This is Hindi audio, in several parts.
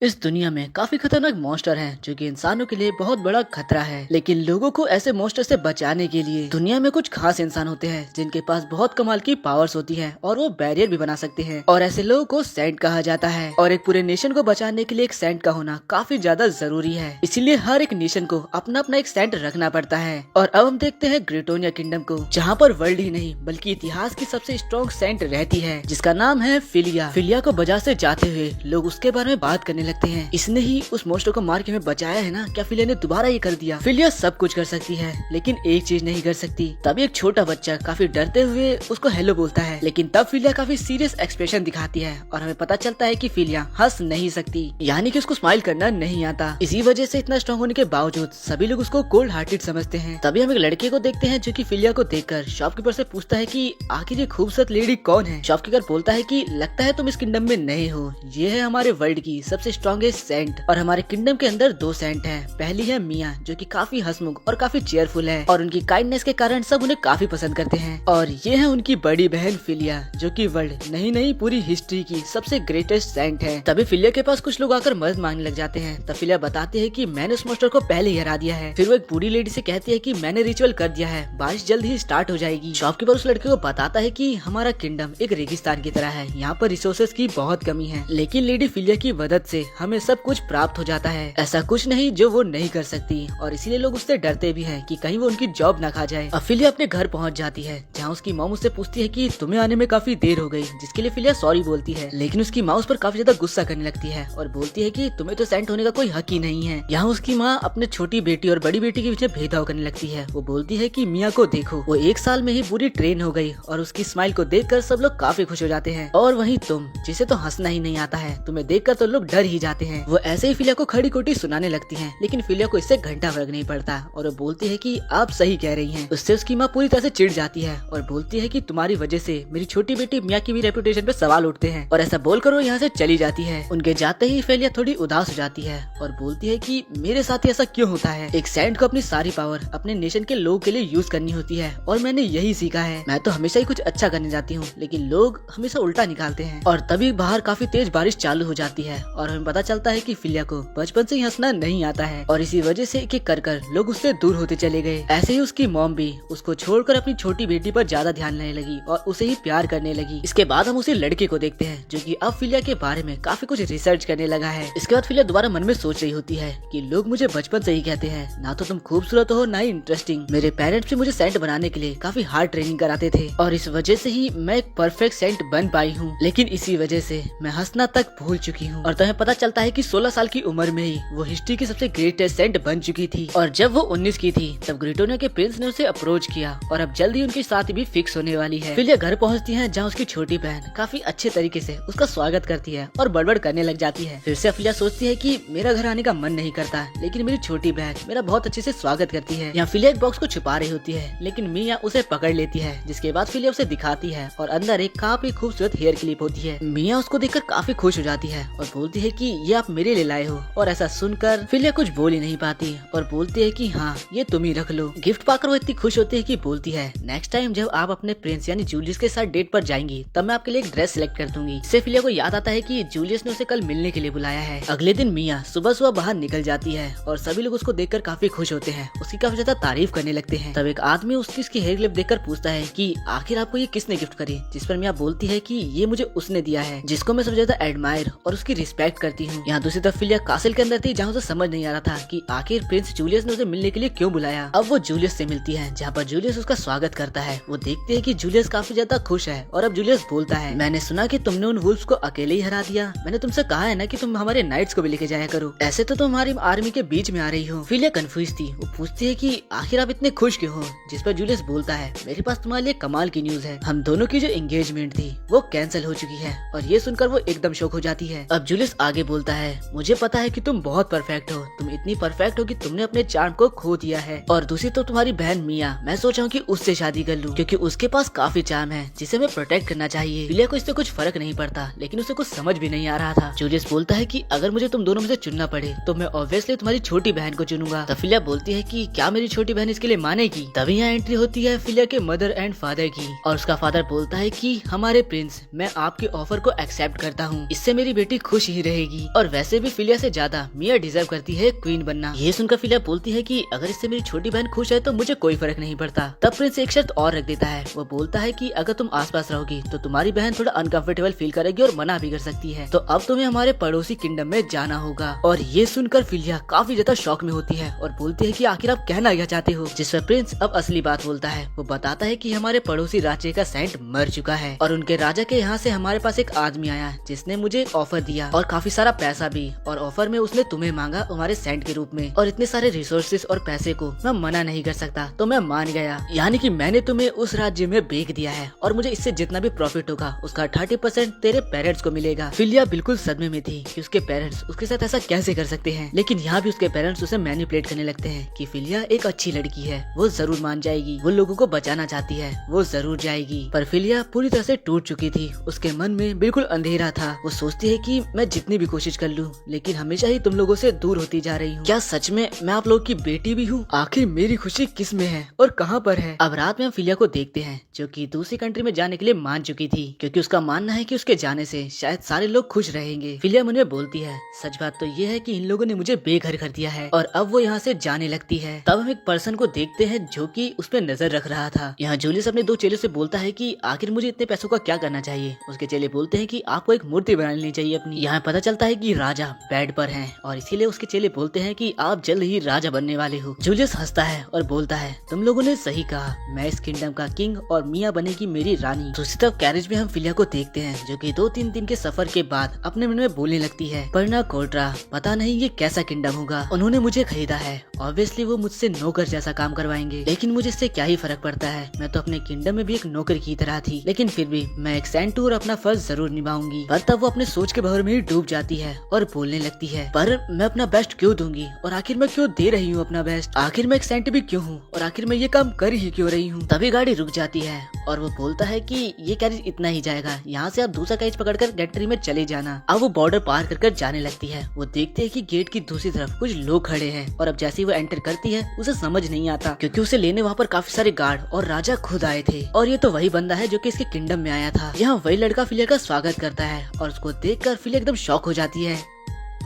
इस दुनिया में काफी खतरनाक मॉन्स्टर हैं जो कि इंसानों के लिए बहुत बड़ा खतरा है। लेकिन लोगों को ऐसे मॉन्स्टर से बचाने के लिए दुनिया में कुछ खास इंसान होते हैं जिनके पास बहुत कमाल की पावर्स होती हैं और वो बैरियर भी बना सकते हैं। और ऐसे लोगों को सेंट कहा जाता है। और एक पूरे नेशन को बचाने के लिए एक सेंट का होना काफी ज्यादा जरूरी है। इसीलिए हर एक नेशन को अपना अपना एक सेंट रखना पड़ता है। और अब हम देखते हैं ग्रेटोनिया किंगडम को, जहाँ पर वर्ल्ड ही नहीं बल्कि इतिहास की सबसे स्ट्रॉन्ग सेंट रहती है, जिसका नाम है फिलिया। फिलिया को बाजार से जाते हुए लोग उसके बारे में बात करने लगते हैं। इसने ही उस मॉन्स्टर को मार के हमें बचाया है ना, क्या फिलिया ने दोबारा ये कर दिया? फिलिया सब कुछ कर सकती है लेकिन एक चीज नहीं कर सकती। तभी एक छोटा बच्चा काफी डरते हुए उसको हेलो बोलता है, लेकिन तब फिलिया काफी सीरियस एक्सप्रेशन दिखाती है और हमें पता चलता है कि फिलिया हंस नहीं सकती, यानी कि उसको स्माइल करना नहीं आता। इसी वजह से इतना स्ट्रॉन्ग होने के बावजूद सभी लोग उसको कोल्ड हार्टेड समझते हैं। तभी हम एक लड़के को देखते हैं जो कि फिलिया को देखकर शॉपकीपर से पूछता है कि आखिर ये खूबसूरत लेडी कौन है। शॉपकीपर बोलता है कि लगता है तुम इस किंगडम में नए हो, ये है हमारे वर्ल्ड की सबसे स्ट्रॉन्गेस्ट सेंट। और हमारे किंगडम के अंदर दो सेंट हैं। पहली है मिया जो कि काफी हंसमुख और काफी चेयरफुल है और उनकी काइंडनेस के कारण सब उन्हें काफी पसंद करते हैं। और ये है उनकी बड़ी बहन फिलिया जो कि वर्ल्ड नहीं पूरी हिस्ट्री की सबसे ग्रेटेस्ट सेंट है। तभी फिलिया के पास कुछ लोग आकर मदद मांगने लग जाते हैं। तब फिलिया बताती है कि मैंने उस मॉन्स्टर को पहले ही हरा दिया है। फिर वो एक बूढ़ी लेडी से कहती है कि मैंने रिचुअल कर दिया है, बारिश जल्द ही स्टार्ट हो जाएगी। शॉपकीपर उस लड़के को बताता है कि हमारा किंगडम एक रेगिस्तान की तरह है, यहाँ पर रिसोर्सेज की बहुत कमी है, लेकिन लेडी फिलिया की मदद से हमें सब कुछ प्राप्त हो जाता है। ऐसा कुछ नहीं जो वो नहीं कर सकती और इसीलिए लोग उससे डरते भी हैं कि कहीं वो उनकी जॉब न खा जाए। अब फिलिया अपने घर पहुंच जाती है, जहां उसकी मॉम उससे पूछती है कि तुम्हें आने में काफी देर हो गई, जिसके लिए फिलिया सॉरी बोलती है। लेकिन उसकी माँ उस पर काफी ज्यादा गुस्सा करने लगती है और बोलती है कि तुम्हें तो सेंट होने का कोई हक ही नहीं है। यहाँ उसकी माँ अपने छोटी बेटी और बड़ी बेटी के बीच भेदभाव करने लगती है। वो बोलती है कि मिया को देखो, वो 1 साल में ही पूरी ट्रेन हो गई और उसकी स्माइल को देखकर सब लोग काफी खुश हो जाते हैं। और वहीं तुम, जिसे तो हंसना ही नहीं आता है, तुम्हें देखकर तो लोग डर ही जाते हैं। वो ऐसे ही फिलिया को खड़ी खोटी सुनाने लगती हैं, लेकिन फिलिया को इससे घंटा फर्क नहीं पड़ता और वो बोलती है कि आप सही कह रही हैं। उससे उसकी माँ पूरी तरह से चिढ़ जाती है और बोलती है कि तुम्हारी वजह से मेरी छोटी बेटी मिया की भी रेपुटेशन पे सवाल उठते हैं। और ऐसा बोलकर वो यहाँ से चली जाती है। उनके जाते ही फिलिया थोड़ी उदास हो जाती है और बोलती है कि मेरे साथ ही ऐसा क्यों होता है? एक सेंट को अपनी सारी पावर अपने नेशन के लोगों के लिए यूज करनी होती है और मैंने यही सीखा है। मैं तो हमेशा ही कुछ अच्छा करने जाती हूँ, लेकिन लोग हमेशा उल्टा निकालते हैं। और तभी बाहर काफी तेज बारिश चालू हो जाती है और हमें पता चलता है कि फिलिया को बचपन से ही हंसना नहीं आता है और इसी वजह से एक एक कर लोग उससे दूर होते चले गए। ऐसे ही उसकी मॉम भी उसको छोड़कर अपनी छोटी बेटी पर ज्यादा ध्यान देने लगी और उसे ही प्यार करने लगी। इसके बाद हम उसी लड़के को देखते हैं जो कि अब फिलिया के बारे में काफी कुछ रिसर्च करने लगा है। इसके बाद फिलिया दोबारा मन में सोच रही होती है कि लोग मुझे बचपन से ही कहते हैं, ना तो तुम खूबसूरत हो ना ही इंटरेस्टिंग। मेरे पेरेंट्स भी मुझे सेंट बनाने के लिए काफी हार्ड ट्रेनिंग कराते थे और इस वजह से ही मैं एक परफेक्ट सेंट बन पाई हूँ। लेकिन इसी वजह से मैं हंसना तक भूल चुकी हूँ। और तुम्हें पता चलता है कि 16 साल की उम्र में ही वो हिस्ट्री की सबसे ग्रेटेस्ट सेंट बन चुकी थी। और जब वो 19 की थी तब ग्रेटोनिया के प्रिंस ने उसे अप्रोच किया और अब जल्द ही उनकी शादी भी फिक्स होने वाली है। फिलिया घर पहुंचती है, जहां उसकी छोटी बहन काफी अच्छे तरीके से उसका स्वागत करती है और बड़बड़ करने लग जाती है। फिर से फिलिया सोचती है कि मेरा घर आने का मन नहीं करता, लेकिन मेरी छोटी बहन मेरा बहुत अच्छे से स्वागत करती है। यहाँ फिलिया एक बॉक्स को छुपा रही होती है, लेकिन मिया उसे पकड़ लेती है, जिसके बाद फिलिया उसे दिखाती है और अंदर एक काफी खूबसूरत हेयर क्लिप होती है। मिया उसको देखकर काफी खुश हो जाती है और बोलती है कि ये आप मेरे लिए लाए हो। और ऐसा सुनकर फिलिया कुछ बोल ही नहीं पाती और बोलती है कि हाँ, ये तुम ही रख लो। गिफ्ट पाकर वो इतनी खुश होती है कि बोलती है, नेक्स्ट टाइम जब आप अपने प्रिंस यानी जूलियस के साथ डेट पर जाएंगी तब मैं आपके लिए एक ड्रेस सिलेक्ट कर दूंगी। इससे फिलिया को याद आता है कि जूलियस ने उसे कल मिलने के लिए बुलाया है। अगले दिन मिया सुबह सुबह बाहर निकल जाती है और सभी लोग उसको देखकर काफी खुश होते हैं, उसकी काफी ज्यादा तारीफ करने लगते हैं। तब एक आदमी उसकी हेयर क्लिप देखकर पूछता है कि आखिर आपको ये किसने गिफ्ट करी? जिस पर मिया बोलती है कि ये मुझे उसने दिया है, जिसको मैं सबसे ज्यादा एडमायर और उसकी रिस्पेक्ट करती हूँ। यहाँ दूसरी तरफ फिलिया कासिल के अंदर थी, जहाँ उसे समझ नहीं आ रहा था कि आखिर प्रिंस जूलियस ने उसे मिलने के लिए क्यों बुलाया। अब वो जूलियस से मिलती है, जहाँ पर जूलियस उसका स्वागत करता है। वो देखती है कि जूलियस काफी ज्यादा खुश है और अब जूलियस बोलता है, मैंने सुना कि तुमने उन वुल्फ्स को अकेले ही हरा दिया। मैंने तुमसे कहा है ना कि तुम हमारे नाइट्स को भी लेके जाया करो। ऐसे तो तुम हमारी आर्मी के बीच में आ रही हो। फिलिया कंफ्यूज थी। वो पूछती है कि आखिर आप इतने खुश क्यों हो? जिस पर जूलियस बोलता है, मेरे पास तुम्हारे लिए कमाल की न्यूज है। हम दोनों की जो एंगेजमेंट थी वो कैंसिल हो चुकी है। और ये सुनकर वो एकदम शॉक हो जाती है। अब जूलियस आगे बोलता है, मुझे पता है कि तुम बहुत परफेक्ट हो। तुम इतनी परफेक्ट हो कि तुमने अपने चार्म को खो दिया है। और दूसरी तो तुम्हारी बहन मिया, मैं सोचा हूँ कि उससे शादी कर लूँ, क्योंकि उसके पास काफी चार्म है जिसे हमें प्रोटेक्ट करना चाहिए। फिलिया को इससे कुछ फर्क नहीं पड़ता, लेकिन उसे कुछ समझ भी नहीं आ रहा था। जूलियस बोलता है कि अगर मुझे तुम दोनों में से चुनना पड़े तो मैं ऑब्वियसली तुम्हारी छोटी बहन को चुनूंगा। तब फिलिया बोलती है कि क्या मेरी छोटी बहन इसके लिए मानेगी? तभी यहाँ एंट्री होती है फिलिया के मदर एंड फादर की और उसका फादर बोलता है कि हमारे प्रिंस, मैं आपके ऑफर को एक्सेप्ट करता हूँ, इससे मेरी बेटी खुश ही रहेगी। करेगी और वैसे भी फिलिया से ज्यादा मिया डिजर्व करती है क्वीन बनना। ये सुनकर फिलिया बोलती है कि अगर इससे मेरी छोटी बहन खुश है तो मुझे कोई फर्क नहीं पड़ता। तब प्रिंस एक शर्त और रख देता है। वो बोलता है कि अगर तुम आसपास रहोगी तो तुम्हारी बहन थोड़ा अनकंफर्टेबल फील करेगी और मना भी कर सकती है, तो अब तुम्हें हमारे पड़ोसी किंगडम में जाना होगा। और ये सुनकर फिलिया काफी ज्यादा शॉक में होती है और बोलती है कि आखिर आप कहना क्या चाहते हो। जिस पर प्रिंस अब असली बात बोलता है। वो बताता है कि हमारे पड़ोसी राज्य का सेंट मर चुका है और उनके राजा के यहाँ से हमारे पास एक आदमी आया जिसने मुझे एक ऑफर दिया और काफी सारा पैसा भी, और ऑफर में उसने तुम्हें मांगा हमारे सेंट के रूप में, और इतने सारे रिसोर्सेज और पैसे को मैं मना नहीं कर सकता, तो मैं मान गया। यानी कि मैंने तुम्हें उस राज्य में बेच दिया है और मुझे इससे जितना भी प्रॉफिट होगा उसका 30% तेरे पेरेंट्स को मिलेगा। फिलिया बिल्कुल सदमे में थी कि उसके पेरेंट्स उसके साथ ऐसा कैसे कर सकते हैं, लेकिन यहाँ भी उसके पेरेंट्स उसे मैनिपुलेट करने लगते हैं कि फिलिया एक अच्छी लड़की है, वो जरूर मान जाएगी, वो लोगों को बचाना चाहती है, वो जरूर जाएगी। पर फिलिया पूरी तरह से टूट चुकी थी। उसके मन में बिल्कुल अंधेरा था। वो सोचती है कि मैं जितनी भी कोशिश कर लूं, लेकिन हमेशा ही तुम लोगों से दूर होती जा रही हूँ। क्या सच में मैं आप लोग की बेटी भी हूँ? आखिर मेरी खुशी किस में है और कहाँ पर है? अब रात में हम फिलिया को देखते हैं जो कि दूसरी कंट्री में जाने के लिए मान चुकी थी, क्योंकि उसका मानना है कि उसके जाने से शायद सारे लोग खुश रहेंगे। फिलिया मन में बोलती है, सच बात तो ये है कि इन लोगों ने मुझे बेघर कर दिया है और अब वो यहाँ से जाने लगती है। तब हम एक पर्सन को देखते हैं जो कि उस पर नजर रख रहा था। यहाँ जूलियस अपने 2 चेलों से बोलता है कि आखिर मुझे इतने पैसों का क्या करना चाहिए। उसके चेले बोलते हैं कि आपको एक मूर्ति बना लेनी चाहिए अपनी। यहाँ पता चलता है कि राजा बेड पर हैं और इसीलिए उसके चेले बोलते हैं कि आप जल्द ही राजा बनने वाले हो। जूलियस हंसता है और बोलता है, तुम लोगों ने सही कहा, मैं इस किंगडम का किंग और मिया बनेगी मेरी रानी। दूसरी तरफ कैरेज में हम फिलिया को देखते हैं जो कि 2-3 दिन के सफर के बाद अपने मन में बोलने लगती है, परना कोर्ट्रा, पता नहीं ये कैसा किंगडम होगा। उन्होंने मुझे खरीदा है, ऑब्वियसली वो मुझसे नौकर जैसा काम करवाएंगे, लेकिन मुझे इससे क्या ही फर्क पड़ता है। मैं तो अपने किंगडम में भी एक नौकर की तरह थी, लेकिन फिर भी मैं एक सेंट और अपना फर्ज जरूर निभाऊंगी। पर तब वो अपने सोच के भंवर में ही डूब जाती है और बोलने लगती है, पर मैं अपना बेस्ट क्यों दूंगी और आखिर मैं क्यों दे रही हूँ अपना बेस्ट? आखिर मैं एक सेंट भी क्यों हूँ और आखिर मैं ये काम कर ही क्यों रही हूँ? तभी गाड़ी रुक जाती है और वो बोलता है कि ये कैरेज इतना ही जाएगा, यहाँ से आप दूसरा कैरेज पकड़कर गैट्री में चले जाना। अब वो बॉर्डर पार कर जाने लगती है। वो देखते है कि गेट की दूसरी तरफ कुछ लोग खड़े हैं और अब जैसे ही वो एंटर करती है उसे समझ नहीं आता, क्योंकि उसे लेने वहाँ पर काफी सारे गार्ड और राजा खुद आए थे। और ये तो वही बंदा है जो कि इसके किंगडम में आया था। यहाँ वही लड़का फिलिया का स्वागत करता है और उसको देखकर फिलिया एकदम शॉक हो जाती है।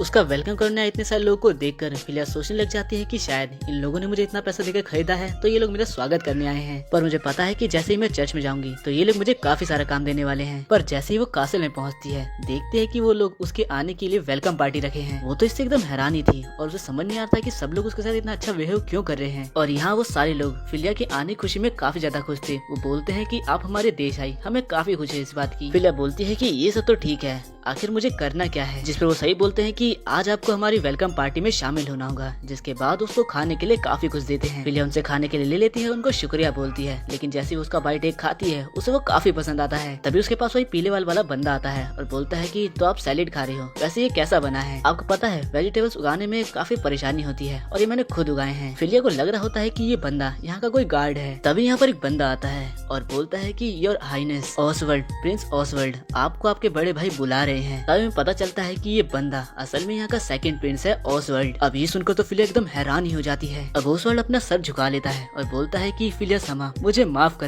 उसका वेलकम करने आए इतने सारे लोगों को देखकर फिलिया सोचने लग जाती है कि शायद इन लोगों ने मुझे इतना पैसा देकर खरीदा है तो ये लोग मेरा स्वागत करने आए हैं। पर मुझे पता है कि जैसे ही मैं चर्च में जाऊंगी तो ये लोग मुझे काफी सारा काम देने वाले हैं। पर जैसे ही वो कासल में पहुंचती है, देखते हैं कि वो लोग उसके आने के लिए वेलकम पार्टी रखे हैं। वो तो इससे एकदम हैरानी थी और उसे समझ नहीं आता कि सब लोग उसके साथ इतना अच्छा बिहेव क्यों कर रहे हैं। और यहाँ वो सारे लोग फिलिया के आने खुशी में काफी ज्यादा खुश थे। वो बोलते हैं कि आप हमारे देश आई, हमें काफी खुशी है इस बात की। फिलिया बोलती है कि ये सब तो ठीक है, आखिर मुझे करना क्या है? जिस पर वो सही बोलते हैं कि आज आपको हमारी वेलकम पार्टी में शामिल होना होगा, जिसके बाद उसको खाने के लिए काफी कुछ देते हैं। फिलिया उनसे खाने के लिए ले लेती है, उनको शुक्रिया बोलती है, लेकिन जैसे वो उसका बाइट एक खाती है उसे वो काफी पसंद आता है। तभी उसके पास वही पीले वाला बंदा आता है और बोलता है कि तो आप सैलेड खा रहे हो, वैसे ये कैसा बना है? आपको पता है वेजिटेबल्स उगाने में काफी परेशानी होती है और ये मैंने खुद उगाए हैं। फिलिया को लग रहा होता है कि ये बंदा यहाँ का कोई गार्ड है। तभी यहाँ पर एक बंदा आता है और बोलता है कि your highness Oswald, prince Oswald, आपको आपके बड़े भाई बुला रहे हैं। तभी पता चलता है कि ये बंदा असल में यहाँ का सेकंड प्रिंस है, ऑसवर्ल्ड। अब ये सुनकर तो फिलिया एकदम हैरान ही हो जाती है। अब ऑसवर्ल्ड अपना सर झुका लेता है और बोलता है कि फिलिया समा, मुझे माफ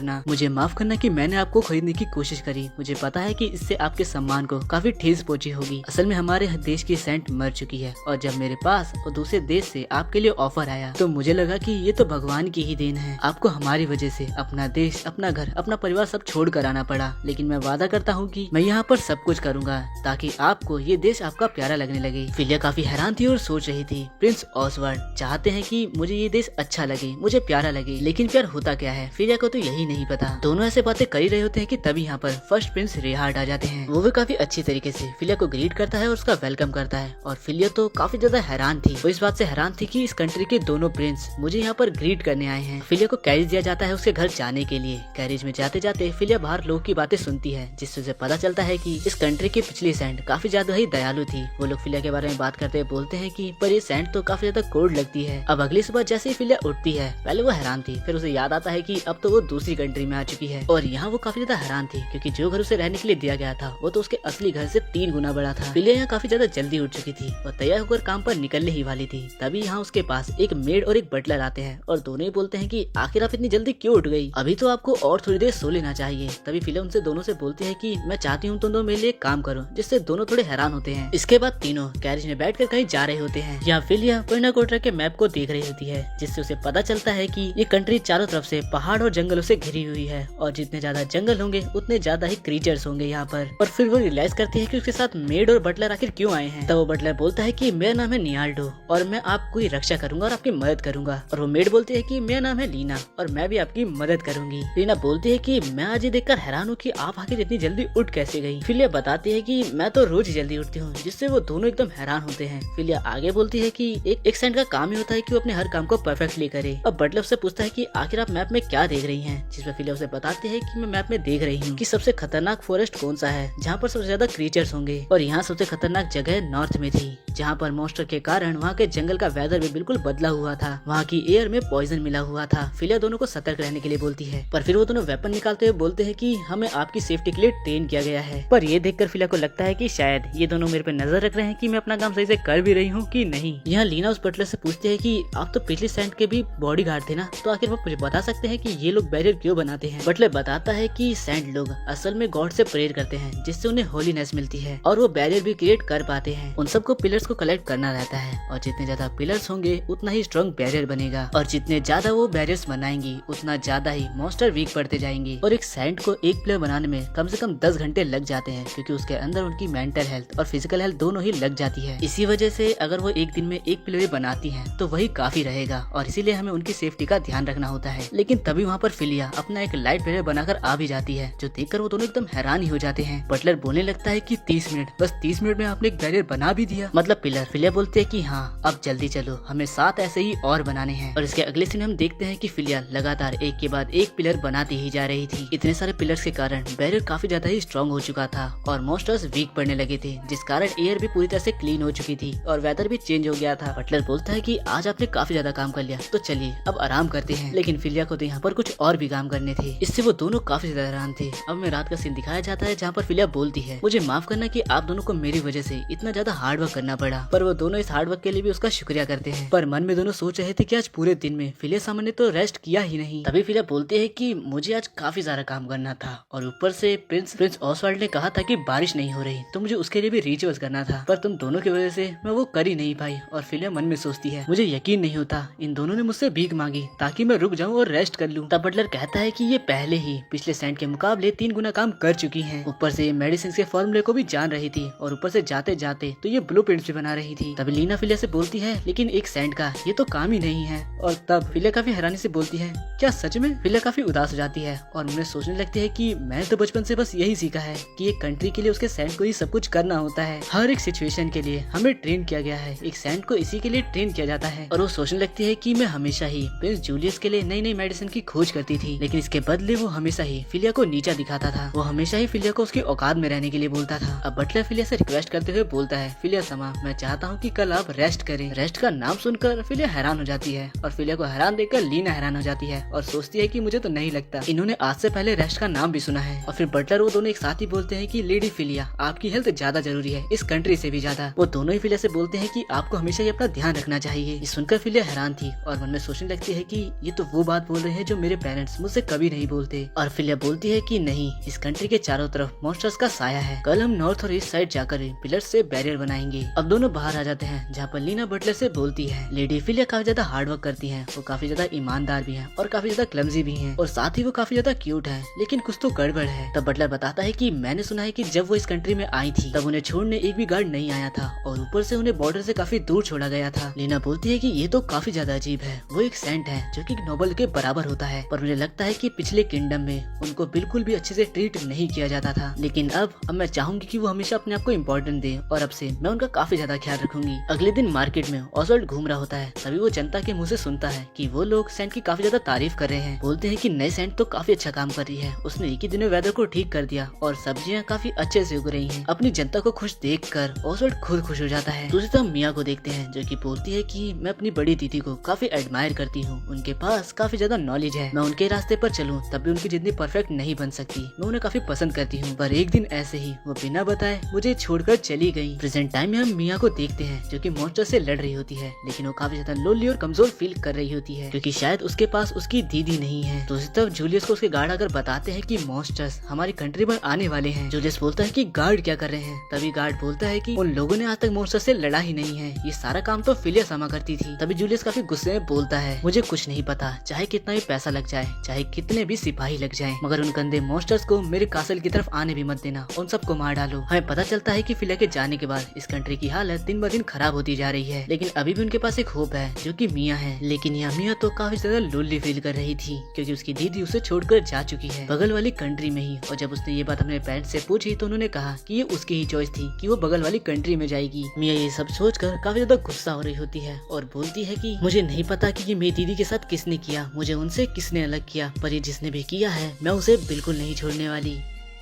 करना कि मैंने आपको खरीदने की कोशिश करी। मुझे पता है कि इससे आपके सम्मान को काफी ठेस पहुंची होगी। असल में हमारे देश की सेंट मर चुकी है और जब मेरे पास और दूसरे देश से आपके लिए ऑफर आया तो मुझे लगा कि ये तो भगवान की ही देन है। आपको हमारी वजह से अपना देश, अपना घर, अपना परिवार सब छोड़ कर आना पड़ा, लेकिन मैं वादा करता हूँ कि मैं यहाँ पर सब कुछ करूँगा ताकि आपको ये देश आपका प्यारा लगने लगे। फिलिया काफी हैरान थी और सोच रही थी, प्रिंस ऑसवर्ल्ड चाहते हैं कि मुझे ये देश अच्छा लगे, मुझे प्यारा लगे, लेकिन प्यार होता क्या है फिलिया को तो यही नहीं पता। दोनों ऐसे बातें कर ही रहे होते हैं कि तभी यहाँ पर फर्स्ट प्रिंस रेहार्ड आ जाते हैं। वो भी काफी अच्छी तरीके से फिलिया को ग्रीट करता है और उसका वेलकम करता है और फिलिया तो काफी ज्यादा हैरान थी। वो इस बात से हैरान थी कि इस कंट्री के दोनों प्रिंस मुझे यहाँ पर ग्रीट करने आए हैं। फिलिया को कैरेज दिया जाता है उसके घर जाने के लिए। कैरेज में जाते जाते फिलिया बाहर लोग की बातें सुनती है, जिससे उसे पता चलता है कि इस कंट्री की पिछली सेंट काफी ज्यादा ही दयालु थी। वो लोग फिलिया के बारे में बात करते हुए बोलते हैं कि पर ये सैंड तो काफी ज्यादा कोल्ड लगती है। अब अगली सुबह जैसे ही फिलिया उठती है, पहले वो हैरान थी, फिर उसे याद आता है कि अब तो वो दूसरी कंट्री में आ चुकी है और यहाँ वो काफी ज्यादा हैरान थी क्योंकि जो घर उसे रहने के लिए दिया गया था वो तो उसके असली घर से 3 गुना बड़ा था। फिलिया यहाँ काफी ज्यादा जल्दी उठ चुकी थी और तैयार होकर काम पर निकलने ही वाली थी। तभी यहाँ उसके पास एक मेड और एक बटलर आते हैं और दोनों ही बोलते हैं कि आखिर आप इतनी जल्दी क्यों उठ गई, अभी तो आपको और थोड़ी देर सो लेना चाहिए। तभी फिलिया उनसे दोनों से बोलती है कि मैं चाहती हूँ तुम दोनों मेरे लिए काम करो, जिससे दोनों थोड़े हैरान होते हैं। इसके बाद तीनों कैरेज में बैठकर कहीं जा रहे होते हैं। यहाँ फिलिया पर्नाकोटा के मैप को देख रही होती है, जिससे उसे पता चलता है कि ये कंट्री चारों तरफ से पहाड़ और जंगलों से घिरी हुई है और जितने ज्यादा जंगल होंगे उतने ज्यादा ही क्रीचर्स होंगे यहाँ पर। और फिर वो रियलाइज करती है कि उसके साथ मेड और बटलर आखिर क्यों आए हैं। तब वो बटलर बोलता है कि मेरा नाम है नियाल्डो और मैं आपकी रक्षा करूंगा और आपकी मदद करूंगा। और वो मेड बोलती है कि मेरा नाम है लीना और मैं भी आपकी मदद करूंगी। लीना बोलती है कि मैं आज ये देखकर हैरान हूँ कि आप आखिर इतनी जल्दी उठ कैसे गई। फिलिया बताती है कि मैं तो रोज जल्दी उठती हूँ, जिससे वो दोनों एकदम हैरान होते हैं। फिलिया आगे बोलती है कि एक सेंट का काम ही होता है कि वो अपने हर काम को परफेक्टली करे। अब बटलर से पूछता है कि आखिर आप मैप में क्या देख रही हैं, जिसमें फिलिया उसे बताती है कि मैं मैप में देख रही हूँ कि सबसे खतरनाक फॉरेस्ट कौन सा है, जहाँ पर सबसे ज्यादा क्रीचर्स होंगे। और यहाँ सबसे खतरनाक जगह नॉर्थ में थी, जहाँ पर मॉन्स्टर के कारण वहाँ के जंगल का वेदर भी बिल्कुल बदला हुआ था, वहाँ की एयर में पॉइजन मिला हुआ था। फिलिया दोनों को सतर्क रहने के लिए बोलती है, पर फिर वो दोनों वेपन निकालते हुए बोलते हैं कि हमें आपकी सेफ्टी के लिए ट्रेन किया गया है। पर ये देखकर फिलिया को लगता है कि शायद ये दोनों मेरे पे नजर रख रहे हैं कि मैं अपना काम सही से कर भी रही हूँ कि नहीं। यहाँ लीना उस बटलर से पूछती है कि आप तो पिछले सैंड के भी बॉडी गार्ड थे ना, तो आखिर वो मुझे बता सकते हैं कि ये लोग बैरियर क्यों बनाते हैं। बटलर बताता है कि सैंड लोग असल में गॉड से प्रेयर करते हैं, जिससे उन्हें होलीनेस मिलती है और वो बैरियर भी क्रिएट कर पाते हैं। उन सबको पिलर्स को कलेक्ट करना रहता है और जितने ज्यादा पिलर्स होंगे उतना ही स्ट्रॉन्ग बैरियर बनेगा और जितने ज्यादा वो बैरियर्स बनाएंगी उतना ज्यादा ही मॉन्स्टर वीक पड़ते जाएंगे। और एक सैंड को एक पिलर बनाने में कम से कम 10 घंटे लग जाते हैं, क्योंकि उसके अंदर उनकी मेंटल हेल्थ और फिजिकल हेल्थ दोनों ही लग जाती है। इसी वजह से अगर वो एक दिन में एक पिलर बनाती हैं तो वही काफी रहेगा और इसीलिए हमें उनकी सेफ्टी का ध्यान रखना होता है। लेकिन तभी वहाँ पर फिलिया अपना एक लाइट पिलर बनाकर आ भी जाती है, जो देखकर वो दोनों एकदम हैरान ही हो जाते हैं। बटलर बोलने लगता है कि 30 मिनट, बस 30 मिनट में आपने एक बैरियर बना भी दिया, मतलब पिलर। फिलिया बोलते है कि हाँ अब जल्दी चलो, हमें 7 ऐसे ही और बनाने हैं। और इसके अगले सीन हम देखते हैं कि फिलिया लगातार एक के बाद एक पिलर बनाती ही जा रही थी। इतने सारे पिलर्स के कारण बैरियर काफी ज्यादा ही स्ट्रॉन्ग हो चुका था और मॉन्स्टर्स वीक पड़ने लगे थे, जिस कारण एयर भी पूरी तरह से क्लीन हो चुकी थी और वेदर भी चेंज हो गया था। बटलर बोलता है कि आज आपने काफी ज्यादा काम कर लिया, तो चलिए अब आराम करते हैं। लेकिन फिलिया को तो यहाँ पर कुछ और भी काम करने थे, इससे वो दोनों काफी ज्यादा हैरान थे। अब में रात का सीन दिखाया जाता है, जहाँ पर फिलिया बोलती है, मुझे माफ करना कि आप दोनों को मेरी वजह से इतना ज्यादा हार्ड वर्क करना पड़ा। पर वो दोनों इस हार्ड वर्क के लिए भी उसका शुक्रिया करते हैं। पर मन में दोनों सोच रहे थे कि आज पूरे दिन में फिलिया सामने तो रेस्ट किया ही नहीं। तभी फिलिया बोलती है कि मुझे आज काफी सारा काम करना था और ऊपर से प्रिंस ऑसवाल्ड ने कहा था कि बारिश नहीं हो रही, तो मुझे उसके लिए भी रिचुअल्स करना था, पर तुम दोनों की वजह से मैं वो कर ही नहीं पाई। और फिलिया मन में सोचती है, मुझे यकीन नहीं होता इन दोनों ने मुझसे भीख मांगी ताकि मैं रुक जाऊं और रेस्ट कर लूं। तब बटलर कहता है कि ये पहले ही पिछले सैंड के मुकाबले 3 गुना काम कर चुकी हैं। ऊपर से मेडिसिन के फॉर्मूले को भी जान रही थी और ऊपर से जाते जाते तो ये ब्लूप्रिंट्स भी बना रही थी। तभी लीना फिलिया से बोलती है, लेकिन एक सैंड का ये तो काम ही नहीं है। और तब फिलिया काफी हैरानी से बोलती है, क्या सच में? फिलिया काफी उदास हो जाती है और उन्हें सोचने लगती है कि मैंने तो बचपन से बस यही सीखा है कि एक कंट्री के लिए उसके सैंड को ही सब कुछ करना होता है। हर एक सिचुएशन के लिए हमें ट्रेन किया गया है, एक सैंड को इसी के लिए ट्रेन किया जाता है। और वो सोचने लगती है कि मैं हमेशा ही प्रिंस जूलियस के लिए नई नई मेडिसिन की खोज करती थी, लेकिन इसके बदले वो हमेशा ही फिलिया को नीचा दिखाता था। वो हमेशा ही फिलिया को उसकी औकात में रहने के लिए बोलता था। अब बटलर फिलिया से रिक्वेस्ट करते हुए बोलता है, फिलिया समा, मैं चाहता हूँ कि कल आप रेस्ट करें। रेस्ट का नाम सुनकर फिलिया हैरान हो जाती है और फिलिया को हैरान देखकर लीना हैरान हो जाती है और सोचती है कि मुझे तो नहीं लगता इन्होंने आज से पहले रेस्ट का नाम भी सुना है। और फिर बटलर वो दोनों एक साथ ही बोलते हैं कि लेडी फिलिया, आपकी हेल्थ ज्यादा जरूरी है, इस कंट्री से भी ज्यादा। वो दोनों ही फिलिया से बोलते हैं कि आपको हमेशा ही अपना ध्यान रखना चाहिए। ये सुनकर फिलिया हैरान थी और मन में सोचने लगती है कि ये तो वो बात बोल रहे हैं जो मेरे पेरेंट्स मुझसे कभी नहीं बोलते। और फिलिया बोलती है कि नहीं, इस कंट्री के चारों तरफ मॉन्स्टर्स का साया है, कल हम नॉर्थ और ईस्ट साइड जाकर पिलर्स से बैरियर बनाएंगे। अब दोनों बाहर आ जाते हैं, जहाँ पर लीना बटलर से बोलती है, लेडी फिलिया काफी ज्यादा हार्ड वर्क करती है, वो काफी ज्यादा ईमानदार भी है और काफी ज्यादा क्लमजी भी है और साथ ही वो काफी ज्यादा क्यूट है, लेकिन कुछ तो गड़बड़ है। तब बटलर बताता है कि मैंने सुना है कि जब वो इस कंट्री में आई थी तब उन्हें छोड़ने एक भी गार्ड नहीं आया था और ऊपर से उन्हें बॉर्डर से काफी दूर छोड़ा गया था। लीना बोलती है कि ये तो काफी ज्यादा अजीब है, वो एक सेंट है जो कि नोबल के बराबर होता है, पर मुझे लगता है कि पिछले किंगडम में उनको बिल्कुल भी अच्छे से ट्रीट नहीं किया जाता था, लेकिन अब मैं चाहूंगी कि वो हमेशा अपने आप को इम्पोर्टेंट दे और अब से मैं उनका काफी काफी ज्यादा ख्याल रखूंगी। अगले दिन मार्केट में ऑसवर्ल्ड घूम रहा होता है, तभी वो जनता के मुंह से सुनता है कि वो लोग सेंट की काफी ज्यादा तारीफ कर रहे हैं। बोलते हैं कि नए सेंट तो काफी अच्छा काम कर रही है, उसने एक ही दिन में वेदर को ठीक कर दिया और सब्जियां काफी अच्छे से उग रही हैं। अपनी जनता को खुश देखकर ऑसवर्ल्ड खुद खुश हो जाता है। दूसरी तरफ मिया को देखते हैं जो कि बोलती है कि मैं अपनी बड़ी दीदी को काफी एडमायर करती हूँ, उनके पास काफी ज्यादा नॉलेज है, मैं उनके रास्ते पर चलूँ तब भी उनकी जितनी परफेक्ट नहीं बन सकती, मैं उन्हें काफी पसंद करती हूँ। पर एक दिन ऐसे ही वो बिना बताए मुझे छोड़कर चली गई। प्रेजेंट टाइम में हम मिया को देखते हैं जो कि मॉन्स्टर से लड़ रही होती है, लेकिन वो काफी ज्यादा लोनली और कमजोर फील कर रही होती है क्योंकि शायद उसके पास उसकी दीदी नहीं है। दूसरी तरफ जूलियस को उसके गार्ड आकर बताते हैं कि मॉन्स्टर्स हमारी कंट्री पर आने वाले हैं। जूलियस बोलता है कि गार्ड क्या कर रहे हैं, तभी गार्ड बोलता है कि उन लोगों ने आज तक मॉन्स्टर से लड़ा ही नहीं है, ये सारा काम तो फिलिया समा करती थी। तभी जूलियस काफी गुस्से में बोलता है मुझे कुछ नहीं पता, चाहे कितना भी पैसा लग जाए, चाहे कितने भी सिपाही लग जाए, मगर उन गंदे मॉन्स्टर्स को मेरे कासल की तरफ आने भी मत देना, उन सबको मार डालो। हमें पता चलता है कि फिलिया के जाने के बाद इस कंट्री की हालत दिन ब दिन खराब होती जा रही है, लेकिन अभी भी उनके पास एक होप है जो कि मिया है। लेकिन यह मिया तो काफी ज्यादा लोनली फील कर रही थी क्योंकि उसकी दीदी उसे छोड़कर जा चुकी है बगल वाली कंट्री में ही। और जब उसने ये बात अपने पेरेंट्स से पूछी तो उन्होंने कहा कि ये उसकी ही चॉइस थी कि वो बगल वाली कंट्री में जाएगी। मिया ये सब सोचकर काफी ज्यादा गुस्सा हो रही होती है और बोलती है कि मुझे नहीं पता कि ये मेरी दीदी के साथ किसने किया, मुझे उनसे किसने अलग किया, पर ये जिसने भी किया है मैं उसे बिल्कुल नहीं छोड़ने वाली।